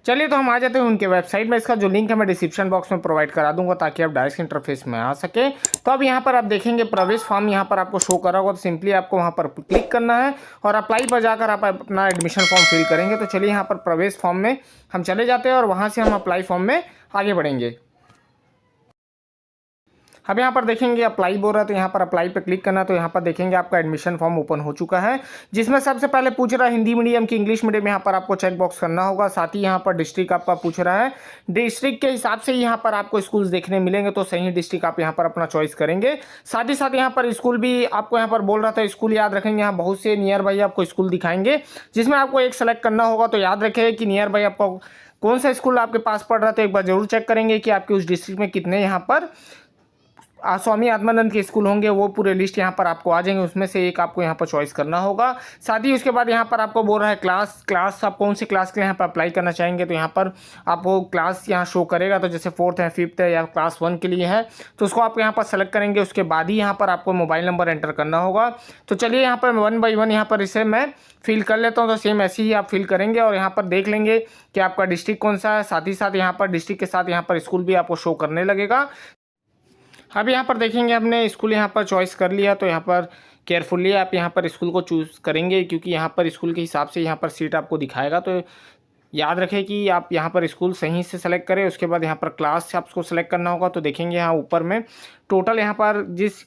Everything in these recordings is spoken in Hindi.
चलिए तो हम आ जाते हैं उनके वेबसाइट में। इसका जो लिंक है मैं डिस्क्रिप्शन बॉक्स में प्रोवाइड करा दूंगा ताकि आप डायरेक्ट इंटरफेस में आ सके। तो अब यहाँ पर आप देखेंगे प्रवेश फॉर्म यहाँ पर आपको शो करा होगा, तो सिंपली आपको वहाँ पर क्लिक करना है और अप्लाई पर जाकर आप अपना एडमिशन फॉर्म फिल करेंगे। तो चलिए यहाँ पर प्रवेश फॉर्म में हम चले जाते हैं और वहाँ से हम अप्लाई फॉर्म में आगे बढ़ेंगे। अब यहाँ पर देखेंगे अप्लाई बोल रहा है, तो यहाँ पर अप्लाई पे क्लिक करना। तो यहाँ पर देखेंगे आपका एडमिशन फॉर्म ओपन हो चुका है, जिसमें सबसे पहले पूछ रहा है हिंदी मीडियम की इंग्लिश मीडियम। यहाँ पर आपको चेक बॉक्स करना होगा। साथ ही यहाँ पर डिस्ट्रिक्ट आपका पूछ रहा है, डिस्ट्रिक्ट के हिसाब से यहाँ पर आपको स्कूल्स देखने मिलेंगे, तो सही डिस्ट्रिक्ट आप यहाँ पर अपना चॉइस करेंगे। साथ ही साथ यहाँ पर स्कूल भी आपको यहाँ पर बोल रहा था, स्कूल याद रखेंगे। यहाँ बहुत से नियर बाई आपको स्कूल दिखाएंगे, जिसमें आपको एक सेलेक्ट करना होगा। तो याद रखें कि नियर बाई आपको कौन सा स्कूल आपके पास पड़ रहा था, एक बार जरूर चेक करेंगे कि आपके उस डिस्ट्रिक्ट में कितने यहाँ पर स्वामी आत्मानंद के स्कूल होंगे। वो पूरे लिस्ट यहाँ पर आपको आ जाएंगे, उसमें से एक आपको यहाँ पर चॉइस करना होगा। साथ ही उसके बाद यहाँ पर आपको बोल रहा है क्लास आप कौन सी क्लास के लिए यहाँ पर अप्लाई करना चाहेंगे। तो यहाँ पर आपको क्लास यहाँ शो करेगा, तो जैसे 4th है 5th है या क्लास 1 के लिए है, तो उसको आप यहाँ पर सेलेक्ट करेंगे। उसके बाद ही यहाँ पर आपको मोबाइल नंबर एंटर करना होगा। तो चलिए यहाँ पर 1 बाई 1 यहाँ पर इसे मैं फिल कर लेता हूँ। तो सेम ऐसे ही आप फिल करेंगे और यहाँ पर देख लेंगे कि आपका डिस्ट्रिक्ट कौन सा है। साथ ही साथ यहाँ पर डिस्ट्रिक्ट के साथ यहाँ पर स्कूल भी आपको शो करने लगेगा। अब यहाँ पर देखेंगे हमने स्कूल यहाँ पर चॉइस कर लिया, तो यहाँ पर केयरफुली आप यहाँ पर स्कूल को चूज़ करेंगे, क्योंकि यहाँ पर स्कूल के हिसाब से यहाँ पर सीट आपको दिखाएगा। तो याद रखें कि आप यहाँ पर स्कूल सही से सेलेक्ट करें। उसके बाद यहाँ पर क्लास से आपको सेलेक्ट करना होगा। तो देखेंगे यहाँ ऊपर में टोटल यहाँ पर जिस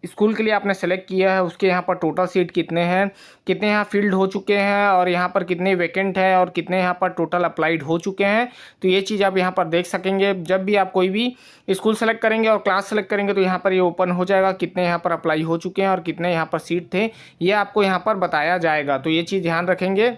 स्कूल के लिए आपने सेलेक्ट किया है उसके यहाँ पर टोटल सीट कितने हैं, कितने यहाँ फील्ड हो चुके हैं और यहाँ पर कितने वैकेंट है और कितने यहाँ पर टोटल अप्लाइड हो चुके हैं। तो ये चीज़ आप यहाँ पर देख सकेंगे। जब भी आप कोई भी स्कूल सेलेक्ट करेंगे और क्लास सेलेक्ट करेंगे तो यहाँ पर ये ओपन हो जाएगा, कितने यहाँ पर अप्लाई हो चुके हैं और कितने यहाँ पर सीट थे, ये आपको यहाँ पर बताया जाएगा। तो ये चीज़ ध्यान रखेंगे।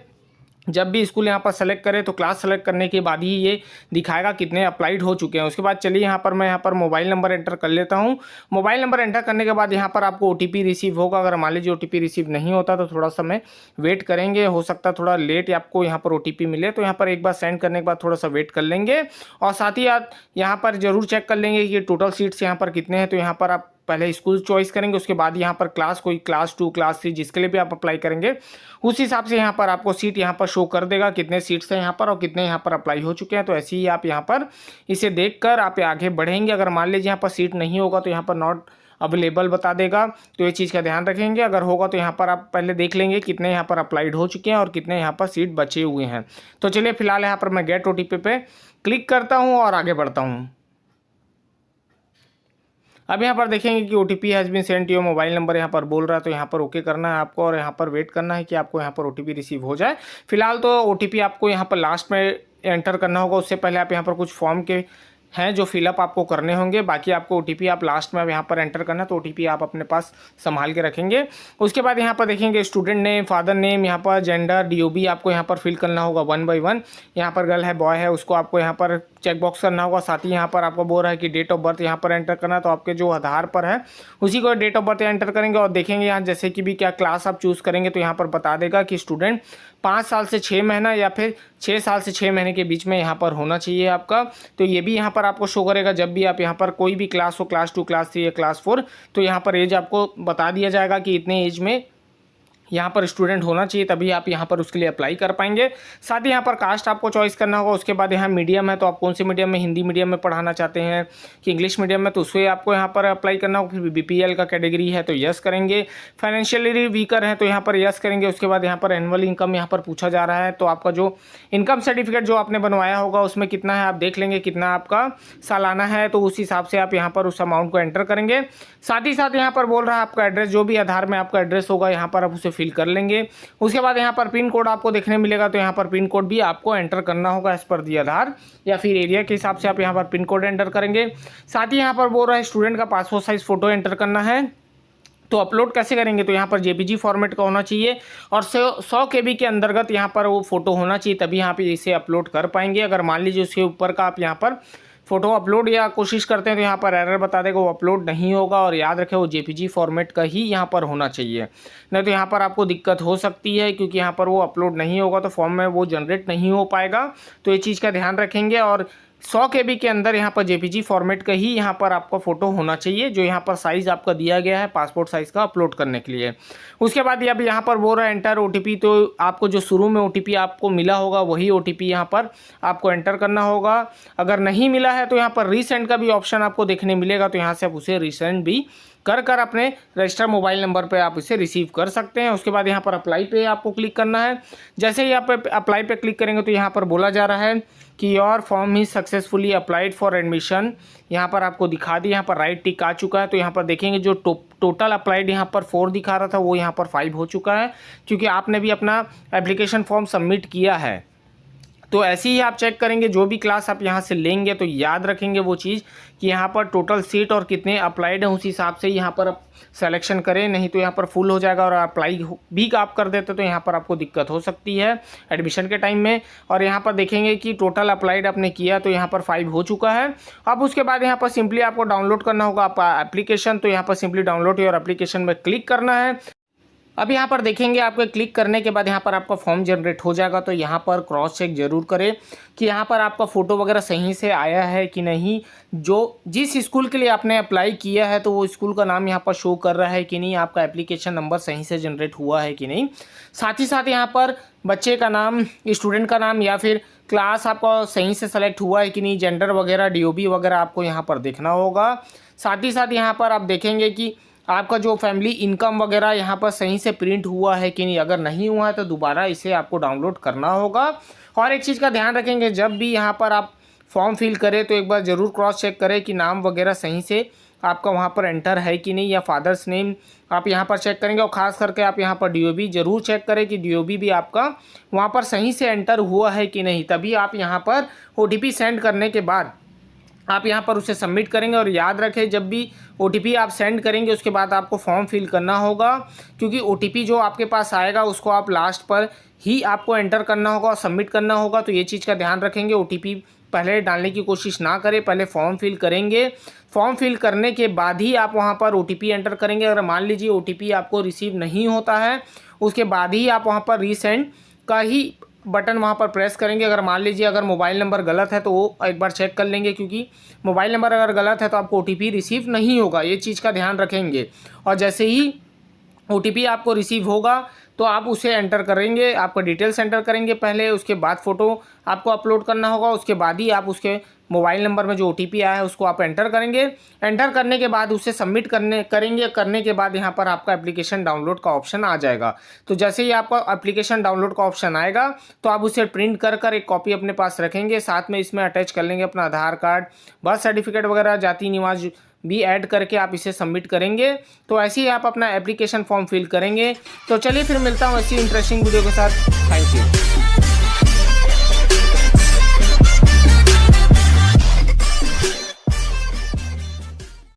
जब भी स्कूल यहाँ पर सेलेक्ट करें तो क्लास सेलेक्ट करने के बाद ही ये दिखाएगा कितने अप्लाइड हो चुके हैं। उसके बाद चलिए यहाँ पर मैं यहाँ पर मोबाइल नंबर एंटर कर लेता हूँ। मोबाइल नंबर एंटर करने के बाद यहाँ पर आपको OTP रिसीव होगा। अगर मान लीजिए OTP रिसीव नहीं होता तो थोड़ा सा मैं वेट करेंगे, हो सकता है थोड़ा लेट आपको यहाँ पर OTP मिले। तो यहाँ पर एक बार सेंड करने के बाद थोड़ा सा वेट कर लेंगे और साथ ही आप यहाँ पर जरूर चेक कर लेंगे कि टोटल सीट्स यहाँ पर कितने हैं। तो यहाँ पर आप पहले स्कूल चॉइस करेंगे, उसके बाद यहाँ पर क्लास, कोई क्लास 2 क्लास 3 जिसके लिए भी आप अप्लाई करेंगे उस हिसाब से यहाँ पर आपको सीट यहाँ पर शो कर देगा, कितने सीट्स हैं यहाँ पर और कितने यहाँ पर अप्लाई हो चुके हैं। तो ऐसे ही आप यहाँ पर इसे देखकर आप आगे बढ़ेंगे। अगर मान लीजिए यहाँ पर सीट नहीं होगा तो यहाँ पर नॉट अवेलेबल बता देगा, तो ये चीज़ का ध्यान रखेंगे। अगर होगा तो यहाँ पर आप पहले देख लेंगे कितने यहाँ पर अप्लाइड हो चुके हैं और कितने यहाँ पर सीट बचे हुए हैं। तो चलिए फिलहाल यहाँ पर मैं गेट OTP पे क्लिक करता हूँ और आगे बढ़ता हूँ। अब यहाँ पर देखेंगे कि OTP has been send to your mobile number यहाँ पर बोल रहा है। तो यहाँ पर ओके करना है आपको और यहाँ पर वेट करना है कि आपको यहाँ पर OTP रिसीव हो जाए। फिलहाल तो OTP आपको यहाँ पर लास्ट में एंटर करना होगा। उससे पहले आप यहाँ पर कुछ फॉर्म के हैं जो फिलअप आपको करने होंगे। बाकी आपको OTP आप लास्ट में अब यहाँ पर एंटर करना, तो OTP आप अपने पास संभाल के रखेंगे। उसके बाद यहाँ पर देखेंगे स्टूडेंट नेम, फादर नेम, यहाँ पर जेंडर, DOB आपको यहाँ पर फिल करना होगा 1 बाई 1। यहाँ पर गर्ल है बॉय है उसको आपको यहाँ पर चेक बॉक्स करना होगा। साथ ही यहाँ पर आपको बोल रहा है कि डेट ऑफ बर्थ यहाँ पर एंटर करना, तो आपके जो आधार पर है उसी को डेट ऑफ बर्थ एंटर करेंगे और देखेंगे यहाँ जैसे कि भी क्या क्लास आप चूज़ करेंगे तो यहाँ पर बता देगा कि स्टूडेंट 5 साल से 6 महीना या फिर 6 साल से 6 महीने के बीच में यहाँ पर होना चाहिए आपका। तो ये भी यहाँ पर आपको शो करेगा जब भी आप यहाँ पर कोई भी क्लास हो, क्लास 2 क्लास 3 या क्लास 4, तो यहाँ पर एज आपको बता दिया जाएगा कि इतने एज में यहाँ पर स्टूडेंट होना चाहिए, तभी आप यहाँ पर उसके लिए अप्लाई कर पाएंगे। साथ ही यहाँ पर कास्ट आपको चॉइस करना होगा। उसके बाद यहाँ मीडियम है तो आप कौन से मीडियम में, हिंदी मीडियम में पढ़ाना चाहते हैं कि इंग्लिश मीडियम में, तो उससे आपको यहाँ पर अप्लाई करना होगा। फिर BPL का कैटेगरी है तो यस करेंगे, फाइनेंशियली वीकर है तो यहाँ पर यस करेंगे। उसके बाद यहाँ पर एनुअल इनकम यहाँ पर पूछा जा रहा है, तो आपका जो इनकम सर्टिफिकेट जो आपने बनवाया होगा उसमें कितना है आप देख लेंगे, कितना आपका सालाना है, तो उस हिसाब से आप यहाँ पर उस अमाउंट को एंटर करेंगे। साथ ही साथ यहाँ पर बोल रहा है आपका एड्रेस, जो भी आधार में आपका एड्रेस होगा यहाँ पर आप उसे फिल कर लेंगे। उसके बाद यहाँ पर पिन कोड आपको देखने मिलेगा, तो यहाँ पर पिन कोड भी आपको एंटर करना होगा एज पर दी आधार या फिर एरिया के हिसाब से आप यहाँ पर पिन कोड एंटर करेंगे। साथ ही यहाँ पर बोल रहा है स्टूडेंट का पासपोर्ट साइज फोटो एंटर करना है। तो अपलोड कैसे करेंगे, तो यहाँ पर JPG फॉर्मेट का होना चाहिए और 100 KB के अंतर्गत यहाँ पर वो फोटो होना चाहिए, तभी यहाँ पे इसे अपलोड कर पाएंगे। अगर मान लीजिए उसके ऊपर का आप यहाँ पर फोटो अपलोड या कोशिश करते हैं तो यहाँ पर एरर बता देगा, वो अपलोड नहीं होगा। और याद रखें वो JPG फॉर्मेट का ही यहाँ पर होना चाहिए, नहीं तो यहाँ पर आपको दिक्कत हो सकती है, क्योंकि यहाँ पर वो अपलोड नहीं होगा तो फॉर्म में वो जनरेट नहीं हो पाएगा। तो ये चीज़ का ध्यान रखेंगे। और 100 KB के अंदर यहाँ पर JPG फॉर्मेट का ही यहाँ पर आपका फ़ोटो होना चाहिए, जो यहाँ पर साइज़ आपका दिया गया है पासपोर्ट साइज़ का अपलोड करने के लिए। उसके बाद अब यहाँ पर बोल रहा है एंटर OTP, तो आपको जो शुरू में OTP आपको मिला होगा वही OTP यहाँ पर आपको एंटर करना होगा। अगर नहीं मिला है तो यहाँ पर रीसेंड का भी ऑप्शन आपको देखने मिलेगा, तो यहाँ से आप उसे रीसेंड भी कर अपने रजिस्टर मोबाइल नंबर पे आप इसे रिसीव कर सकते हैं। उसके बाद यहाँ पर अप्लाई पे आपको क्लिक करना है। जैसे ही आप अप्लाई पे क्लिक करेंगे तो यहाँ पर बोला जा रहा है कि your form is successfully applied for admission. यहाँ पर आपको दिखा दी, यहाँ पर राइट टिक आ चुका है। तो यहाँ पर देखेंगे जो टोटल अप्लाइड यहाँ पर 4 दिखा रहा था वो यहाँ पर 5 हो चुका है, क्योंकि आपने भी अपना एप्लीकेशन फॉर्म सबमिट किया है। तो ऐसे ही आप चेक करेंगे जो भी क्लास आप यहाँ से लेंगे तो याद रखेंगे वो चीज़ कि यहाँ पर टोटल सीट और कितने अप्लाइड हैं उस हिसाब से यहाँ पर सिलेक्शन करें, नहीं तो यहाँ पर फुल हो जाएगा और अप्लाई भी आप कर देते तो यहाँ पर आपको दिक्कत हो सकती है एडमिशन के टाइम में। और यहाँ पर देखेंगे कि टोटल अप्लाइड आपने किया तो यहाँ पर 5 हो चुका है। अब उसके बाद यहाँ पर सिंपली आपको डाउनलोड करना होगा आपका एप्लीकेशन, तो यहाँ पर सिंपली डाउनलोड योर एप्लीकेशन में क्लिक करना है। अब यहाँ पर देखेंगे आपके क्लिक करने के बाद यहाँ पर आपका फॉर्म जनरेट हो जाएगा। तो यहाँ पर क्रॉस चेक जरूर करें कि यहाँ पर आपका फ़ोटो वगैरह सही से आया है कि नहीं, जो जिस स्कूल के लिए आपने अप्लाई किया है तो वो स्कूल का नाम यहाँ पर शो कर रहा है कि नहीं, आपका एप्लीकेशन नंबर सही से जनरेट हुआ है कि नहीं। साथ ही साथ यहाँ पर बच्चे का नाम, स्टूडेंट का नाम या फिर क्लास आपका सही से सेलेक्ट हुआ है कि नहीं, जेंडर वगैरह DOB वगैरह आपको यहाँ पर देखना होगा। साथ ही साथ यहाँ पर आप देखेंगे कि आपका जो फैमिली इनकम वगैरह यहाँ पर सही से प्रिंट हुआ है कि नहीं। अगर नहीं हुआ है तो दोबारा इसे आपको डाउनलोड करना होगा। और एक चीज़ का ध्यान रखेंगे, जब भी यहाँ पर आप फॉर्म फिल करें तो एक बार ज़रूर क्रॉस चेक करें कि नाम वगैरह सही से आपका वहाँ पर एंटर है कि नहीं, या फादर्स नेम आप यहाँ पर चेक करेंगे। और ख़ास करके आप यहाँ पर DOB ज़रूर चेक करें कि DOB भी आपका वहाँ पर सही से एंटर हुआ है कि नहीं, तभी आप यहाँ पर OTP सेंड करने के बाद आप यहाँ पर उसे सबमिट करेंगे। और याद रखें जब भी OTP आप सेंड करेंगे उसके बाद आपको फॉर्म फिल करना होगा, क्योंकि OTP जो आपके पास आएगा उसको आप लास्ट पर ही आपको एंटर करना होगा और सबमिट करना होगा। तो ये चीज़ का ध्यान रखेंगे, OTP पहले डालने की कोशिश ना करें, पहले फॉर्म फिल करेंगे। फॉर्म फिल करने के बाद ही आप वहाँ पर OTP एंटर करेंगे। अगर मान लीजिए OTP आपको रिसीव नहीं होता है उसके बाद ही आप वहाँ पर रीसेंड का ही बटन वहाँ पर प्रेस करेंगे। अगर मान लीजिए अगर मोबाइल नंबर गलत है तो वो एक बार चेक कर लेंगे, क्योंकि मोबाइल नंबर अगर गलत है तो आपको OTP रिसीव नहीं होगा, ये चीज़ का ध्यान रखेंगे। और जैसे ही OTP आपको रिसीव होगा तो आप उसे एंटर करेंगे, आपका डिटेल्स एंटर करेंगे पहले, उसके बाद फ़ोटो आपको अपलोड करना होगा, उसके बाद ही आप उसके मोबाइल नंबर में जो OTP आया है उसको आप एंटर करेंगे। एंटर करने के बाद उसे सबमिट करने के बाद यहाँ पर आपका एप्लीकेशन डाउनलोड का ऑप्शन आ जाएगा। तो जैसे ही आपका एप्लीकेशन डाउनलोड का ऑप्शन आएगा तो आप उसे प्रिंट कर एक कॉपी अपने पास रखेंगे, साथ में इसमें अटैच कर लेंगे अपना आधार कार्ड, बर्थ सर्टिफिकेट वगैरह, जाति निवास भी ऐड करके आप इसे सबमिट करेंगे। तो ऐसे ही आप अपना एप्लीकेशन फॉर्म फिल करेंगे। तो चलिए फिर मिलता हूँ ऐसी इंटरेस्टिंग वीडियो के साथ। Thank you.